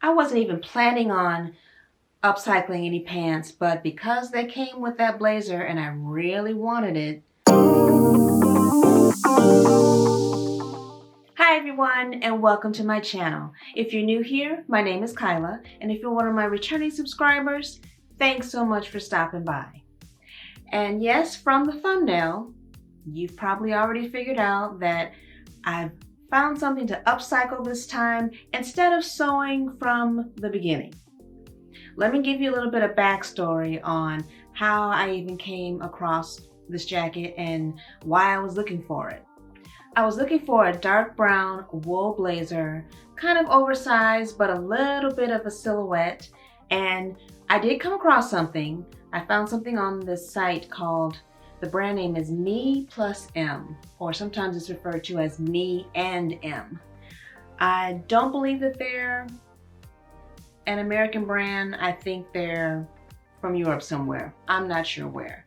I wasn't even planning on upcycling any pants, but because they came with that blazer and I really wanted it. Hi everyone, and welcome to my channel. If you're new here, my name is Kyla, and if you're one of my returning subscribers, thanks so much for stopping by. And yes, from the thumbnail, you've probably already figured out that I've found something to upcycle this time instead of sewing from the beginning. Let me give you a little bit of backstory on how I even came across this jacket and why I was looking for it. I was looking for a dark brown wool blazer, kind of oversized, but a little bit of a silhouette. And I did come across something. I found something on this site called, the brand name is Me Plus M, or sometimes it's referred to as Me and M. I don't believe that they're an American brand. I think they're from Europe somewhere. I'm not sure where.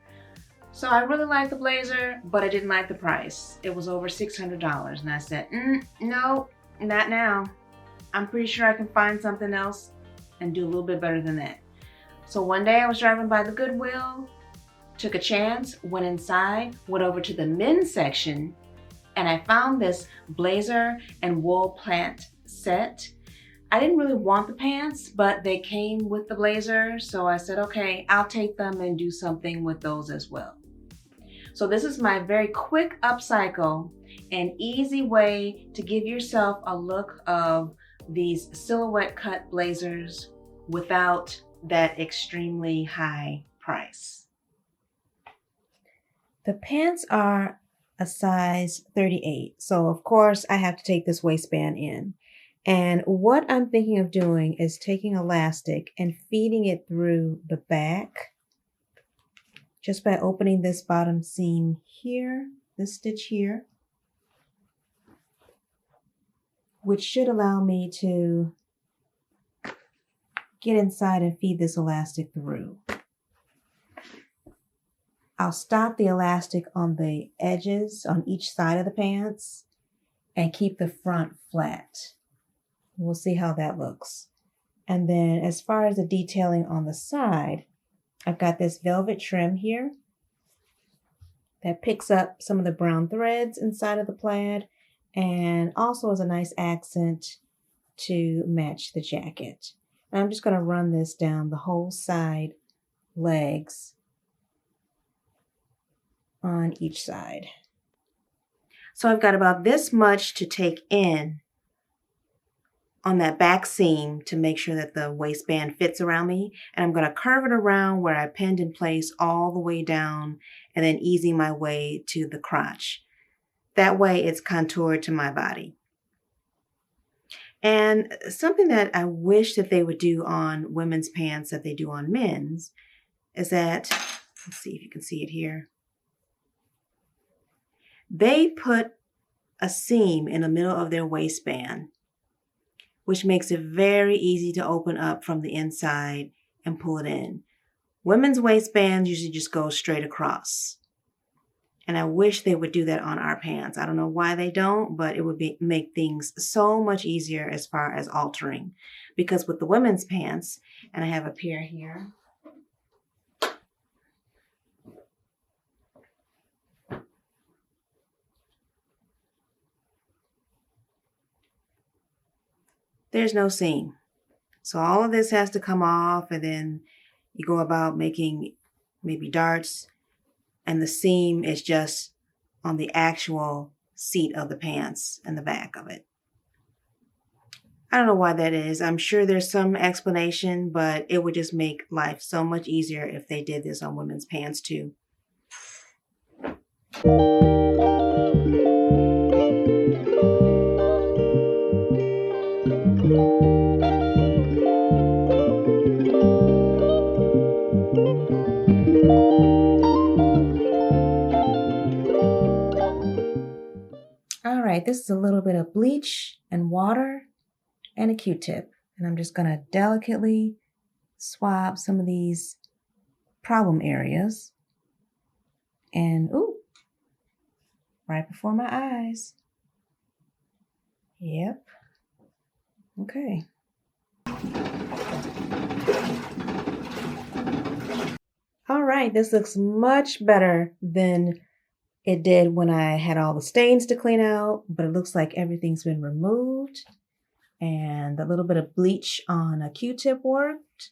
So I really liked the blazer, but I didn't like the price. It was over $600, and I said, no, not now. I'm pretty sure I can find something else and do a little bit better than that. So one day I was driving by the Goodwill, took a chance, went inside, went over to the men's section, and I found this blazer and wool pant set. I didn't really want the pants, but they came with the blazer, so I said, okay, I'll take them and do something with those as well. So this is my very quick upcycle and easy way to give yourself a look of these silhouette cut blazers without that extremely high price. The pants are a size 38, so of course I have to take this waistband in. And what I'm thinking of doing is taking elastic and feeding it through the back just by opening this bottom seam here, this stitch here, which should allow me to get inside and feed this elastic through. I'll stop the elastic on the edges on each side of the pants and keep the front flat. We'll see how that looks. And then as far as the detailing on the side, I've got this velvet trim here that picks up some of the brown threads inside of the plaid and also is a nice accent to match the jacket. And I'm just going to run this down the whole side legs on each side. So I've got about this much to take in on that back seam to make sure that the waistband fits around me. And I'm going to curve it around where I pinned in place all the way down and then easing my way to the crotch. That way it's contoured to my body. And something that I wish that they would do on women's pants that they do on men's is that, let's see if you can see it here. They put a seam in the middle of their waistband, which makes it very easy to open up from the inside and pull it in. Women's waistbands usually just go straight across. And I wish they would do that on our pants. I don't know why they don't, but it would make things so much easier as far as altering. Because with the women's pants, and I have a pair here, there's no seam. So all of this has to come off, and then you go about making maybe darts, and the seam is just on the actual seat of the pants and the back of it. I don't know why that is. I'm sure there's some explanation, but it would just make life so much easier if they did this on women's pants too. All right, this is a little bit of bleach and water and a Q-tip. And I'm just gonna delicately swab some of these problem areas. And, ooh, right before my eyes. Yep. Okay. All right, this looks much better than it did when I had all the stains to clean out, but it looks like everything's been removed and a little bit of bleach on a Q-tip worked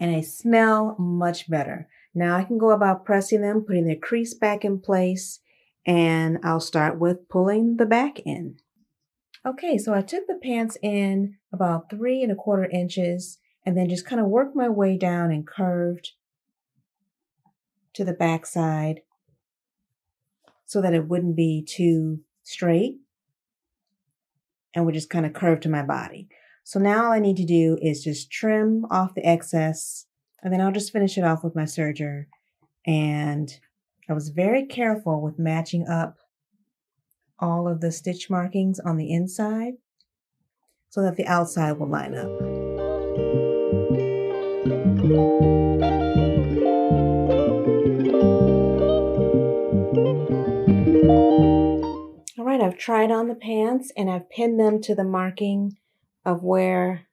and they smell much better. Now I can go about pressing them, putting their crease back in place, and I'll start with pulling the back in. Okay, so I took the pants in about 3¼ inches and then just kind of worked my way down and curved to the back side so that it wouldn't be too straight and would just kind of curve to my body. So now all I need to do is just trim off the excess and then I'll just finish it off with my serger. And I was very careful with matching up all of the stitch markings on the inside so that the outside will line up. All right, I've tried on the pants and I've pinned them to the marking of where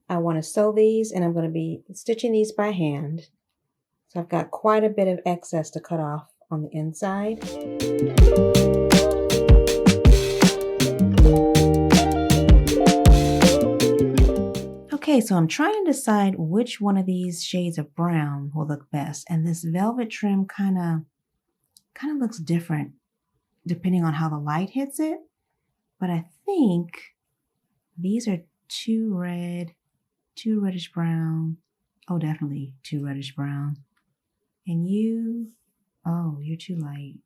I want to sew these, and I'm going to be stitching these by hand. So I've got quite a bit of excess to cut off on the inside. Okay, so I'm trying to decide which one of these shades of brown will look best, and this velvet trim kind of looks different depending on how the light hits it, but I think these are too red, too reddish brown. Oh, definitely too reddish brown. And you, oh, you're too light.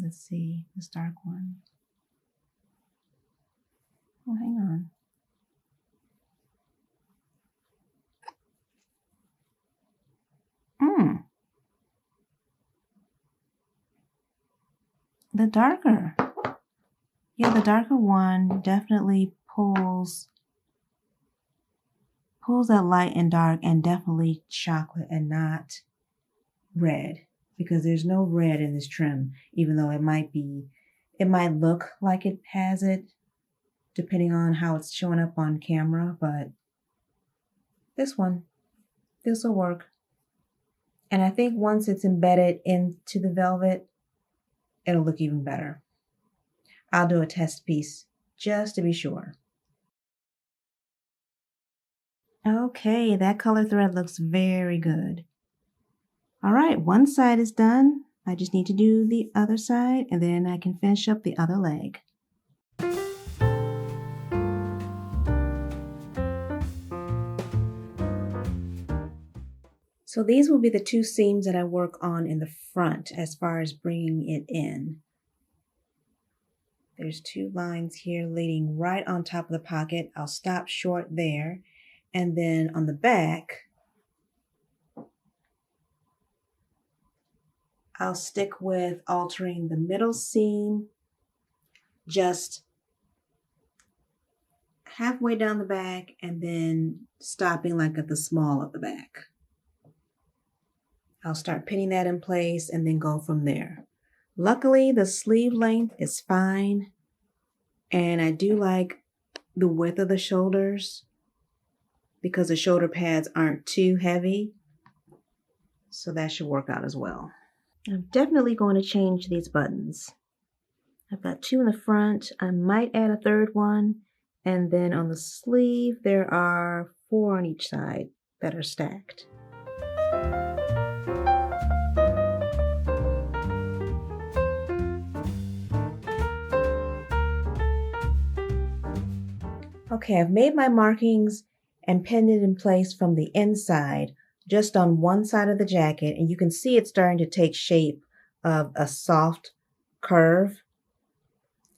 Let's see, this dark one. Oh, hang on. The darker. Yeah, the darker one definitely pulls that light and dark, and definitely chocolate and not red, because there's no red in this trim, even though it might look like it has it depending on how it's showing up on camera, but this will work. And I think once it's embedded into the velvet, it'll look even better. I'll do a test piece just to be sure. Okay, that color thread looks very good. All right, one side is done. I just need to do the other side and then I can finish up the other leg. So these will be the two seams that I work on in the front as far as bringing it in. There's two lines here leading right on top of the pocket. I'll stop short there. And then on the back, I'll stick with altering the middle seam just halfway down the back and then stopping like at the small of the back. I'll start pinning that in place and then go from there. Luckily, the sleeve length is fine, and I do like the width of the shoulders because the shoulder pads aren't too heavy, so that should work out as well. I'm definitely going to change these buttons. I've got two in the front. I might add a third one, and then on the sleeve there are 4 on each side that are stacked. Okay, I've made my markings and pinned it in place from the inside, just on one side of the jacket, and you can see it's starting to take shape of a soft curve.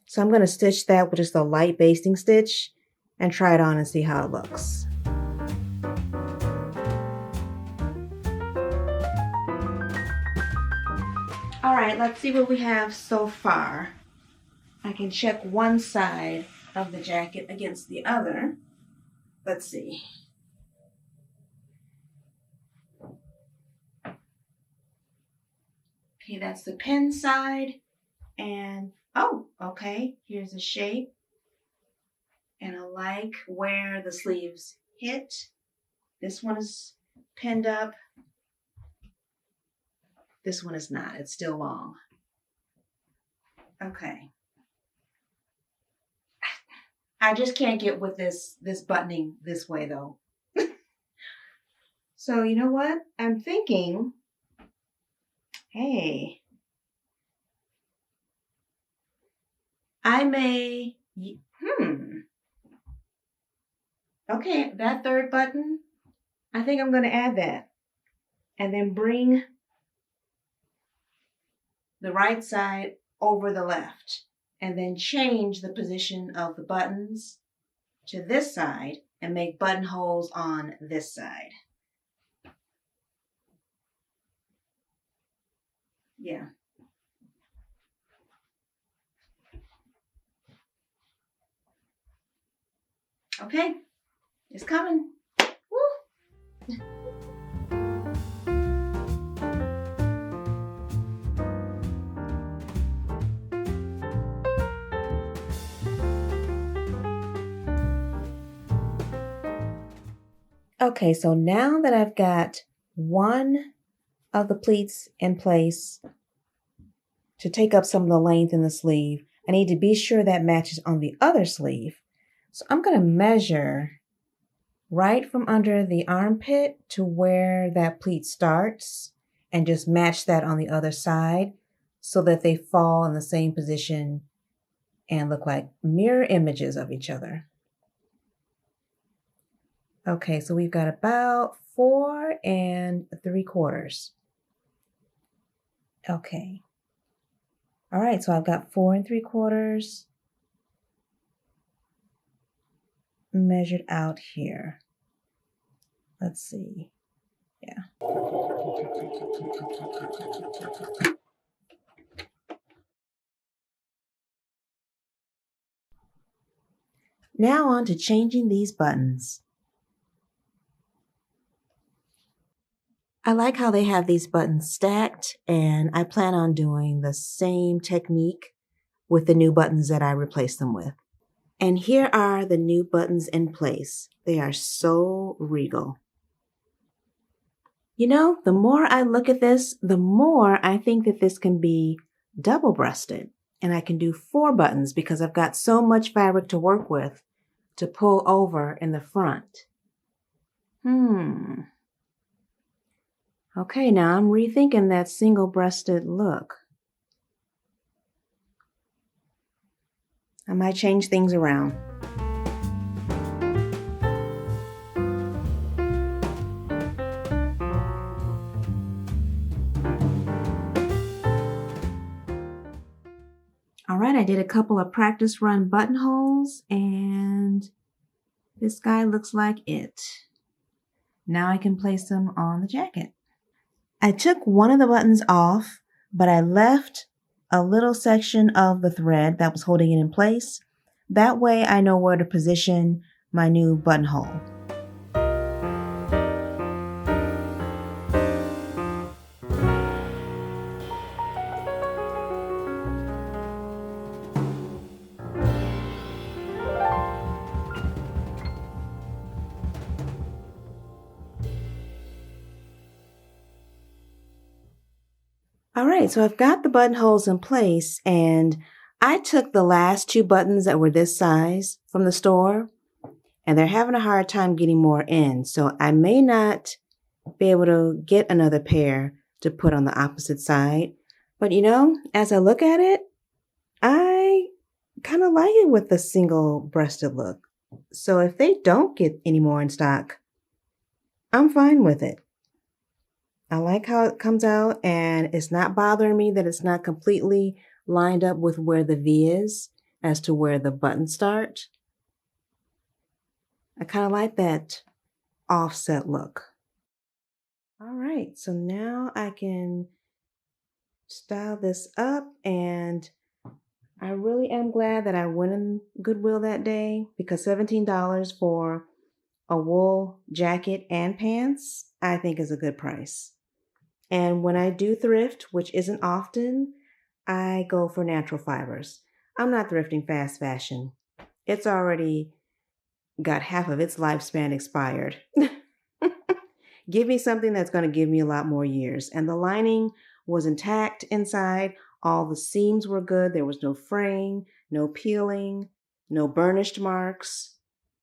So I'm going to stitch that with just a light basting stitch and try it on and see how it looks. All right, let's see what we have so far. I can check one side of the jacket against the other. Let's see. Okay, that's the pin side. And, oh, okay, here's the shape. And I like where the sleeves hit. This one is pinned up This one is not. It's still long. Okay. I just can't get with this buttoning this way though. So you know what? I'm thinking, hey, I may, okay, that third button, I think I'm going to add that. And then bring the right side over the left. And then change the position of the buttons to this side and make buttonholes on this side. Yeah. Okay, it's coming. Woo. Okay, so now that I've got one of the pleats in place to take up some of the length in the sleeve, I need to be sure that matches on the other sleeve. So I'm going to measure right from under the armpit to where that pleat starts and just match that on the other side so that they fall in the same position and look like mirror images of each other. Okay, so we've got about 4 3/4. Okay. All right, so I've got 4 3/4 measured out here. Let's see. Yeah. Now on to changing these buttons. I like how they have these buttons stacked, and I plan on doing the same technique with the new buttons that I replaced them with. And here are the new buttons in place. They are so regal. You know, the more I look at this, the more I think that this can be double-breasted. And I can do 4 buttons because I've got so much fabric to work with to pull over in the front. Okay, now I'm rethinking that single-breasted look. I might change things around. All right, I did a couple of practice run buttonholes, and this guy looks like it. Now I can place them on the jacket. I took one of the buttons off, but I left a little section of the thread that was holding it in place. That way I know where to position my new buttonhole. All right, so I've got the buttonholes in place, and I took the last 2 buttons that were this size from the store, and they're having a hard time getting more in, so I may not be able to get another pair to put on the opposite side. But you know, as I look at it, I kind of like it with the single-breasted look. So if they don't get any more in stock, I'm fine with it. I like how it comes out, and it's not bothering me that it's not completely lined up with where the V is as to where the buttons start. I kind of like that offset look. All right, so now I can style this up, and I really am glad that I went in Goodwill that day because $17 for a wool jacket and pants, I think is a good price. And when I do thrift, which isn't often, I go for natural fibers. I'm not thrifting fast fashion. It's already got half of its lifespan expired. Give me something that's going to give me a lot more years. And the lining was intact inside. All the seams were good. There was no fraying, no peeling, no burnished marks.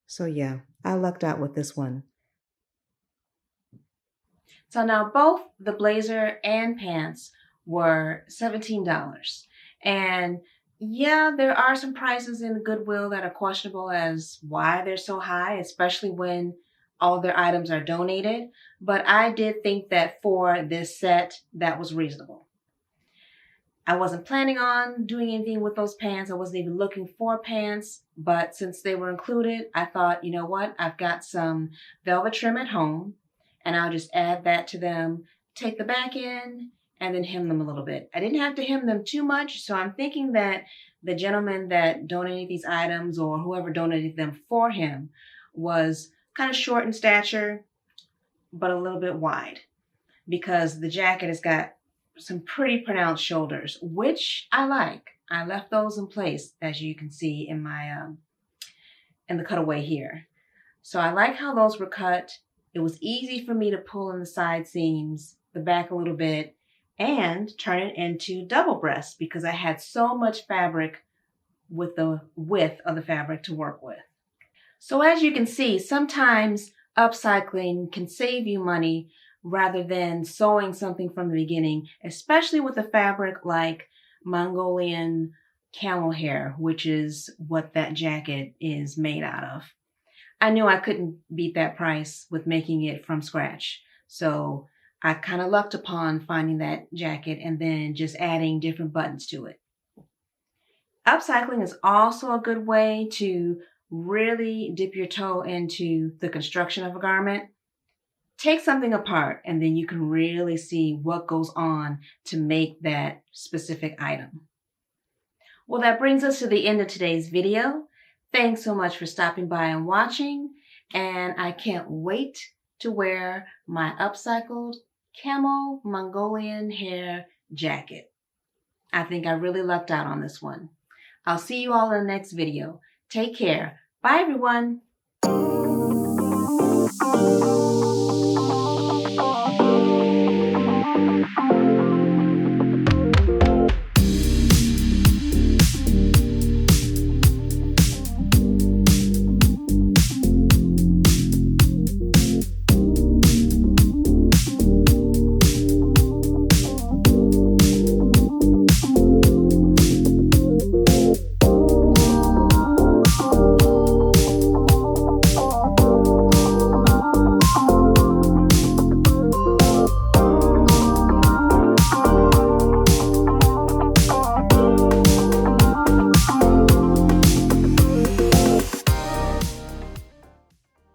So yeah, I lucked out with this one. So now both the blazer and pants were $17. And yeah, there are some prices in Goodwill that are questionable as why they're so high, especially when all their items are donated. But I did think that for this set, that was reasonable. I wasn't planning on doing anything with those pants. I wasn't even looking for pants, but since they were included, I thought, you know what? I've got some velvet trim at home, and I'll just add that to them, take the back in, and then hem them a little bit. I didn't have to hem them too much, so I'm thinking that the gentleman that donated these items, or whoever donated them for him, was kind of short in stature, but a little bit wide, because the jacket has got some pretty pronounced shoulders, which I like. I left those in place, as you can see in my in the cutaway here. So I like how those were cut. It was easy for me to pull in the side seams, the back a little bit, and turn it into double breast because I had so much fabric with the width of the fabric to work with. So as you can see, sometimes upcycling can save you money rather than sewing something from the beginning, especially with a fabric like Mongolian camel hair, which is what that jacket is made out of. I knew I couldn't beat that price with making it from scratch. So I kind of lucked upon finding that jacket and then just adding different buttons to it. Upcycling is also a good way to really dip your toe into the construction of a garment. Take something apart and then you can really see what goes on to make that specific item. Well, that brings us to the end of today's video. Thanks so much for stopping by and watching, and I can't wait to wear my upcycled camel Mongolian hair jacket. I think I really lucked out on this one. I'll see you all in the next video. Take care. Bye, everyone.